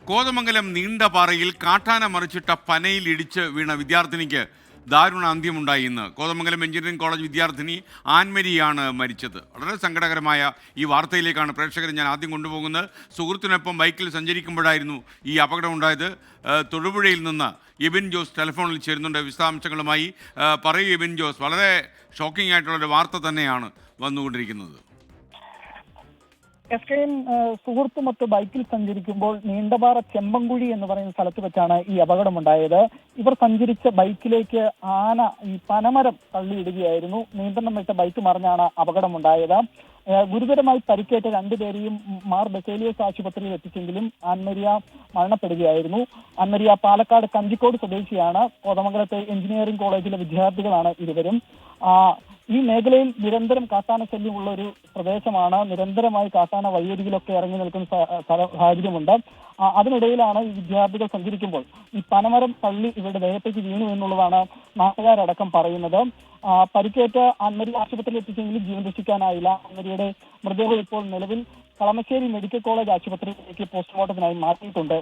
കോതമംഗലം നീണ്ടപാറയിൽ കാട്ടാന മറിച്ചിട്ട പനയിൽ ഇടിച്ച് വീണ വിദ്യാർത്ഥിനിക്ക് ദാരുണ അന്ത്യമുണ്ടായി ഇന്ന്. കോതമംഗലം എഞ്ചിനീയറിംഗ് കോളേജ് വിദ്യാർത്ഥിനി ആൻമരിയാണ് മരിച്ചത്. വളരെ സങ്കടകരമായ ഈ വാർത്തയിലേക്കാണ് പ്രേക്ഷകരെ ഞാൻ ആദ്യം കൊണ്ടുപോകുന്നത്. സുഹൃത്തിനൊപ്പം ബൈക്കിൽ സഞ്ചരിക്കുമ്പോഴായിരുന്നു ഈ അപകടം ഉണ്ടായത്. തൊടുപുഴയിൽ നിന്ന് എബിൻ ജോസ് ടെലിഫോണിൽ ചേരുന്നുണ്ട് വിശദാംശങ്ങളുമായി. പറയൂ എബിൻ ജോസ്, വളരെ ഷോക്കിംഗ് ആയിട്ടുള്ളൊരു വാർത്ത തന്നെയാണ് വന്നുകൊണ്ടിരിക്കുന്നത്. എസ്കെൻ സുഹൃത്തുമൊത്ത് ബൈക്കിൽ സഞ്ചരിക്കുമ്പോൾ നീണ്ടപാറ ചെമ്പൻകുഴി എന്ന് പറയുന്ന സ്ഥലത്ത് വെച്ചാണ് ഈ അപകടമുണ്ടായത്. ഇവർ സഞ്ചരിച്ച ബൈക്കിലേക്ക് ആന ഈ പനമരം തള്ളിയിടുകയായിരുന്നു. നിയന്ത്രണം വിട്ട ബൈക്ക് മറിഞ്ഞാണ് അപകടമുണ്ടായത്. ഗുരുതരമായി പരിക്കേറ്റ രണ്ടുപേരെയും മാർ ബസേലിയോസ് ആശുപത്രിയിൽ എത്തിച്ചെങ്കിലും ആൻമരിയ മരണപ്പെടുകയായിരുന്നു. ആൻമരിയ പാലക്കാട് കഞ്ചിക്കോട് സ്വദേശിയാണ്. കോതമംഗലത്തെ എഞ്ചിനീയറിംഗ് കോളേജിലെ വിദ്യാർത്ഥികളാണ് ഇരുവരും. ഈ മേഖലയിൽ നിരന്തരം കാട്ടാന ശല്യമുള്ള ഒരു പ്രദേശമാണ്. നിരന്തരമായി കാട്ടാന വഴിയരികിലൊക്കെ ഇറങ്ങി നിൽക്കുന്ന സാഹചര്യമുണ്ട്. അതിനിടയിലാണ് ഈ വിദ്യാർത്ഥികൾ സഞ്ചരിക്കുമ്പോൾ ഈ പനമരം തള്ളി ഇവരുടെ ദേഹത്തേക്ക് വീണു എന്നുള്ളതാണ് നാട്ടുകാരടക്കം പറയുന്നത്. പരിക്കേറ്റ ആൻമരിയ ആശുപത്രിയിൽ എത്തിച്ചെങ്കിലും ജീവൻ രക്ഷിക്കാനായില്ല. ആൻമരിയുടെ മൃതദേഹം ഇപ്പോൾ നിലവിൽ കളമശ്ശേരി മെഡിക്കൽ കോളേജ് ആശുപത്രിയിലേക്ക് പോസ്റ്റ്മോർട്ടത്തിനായി മാറ്റിയിട്ടുണ്ട്.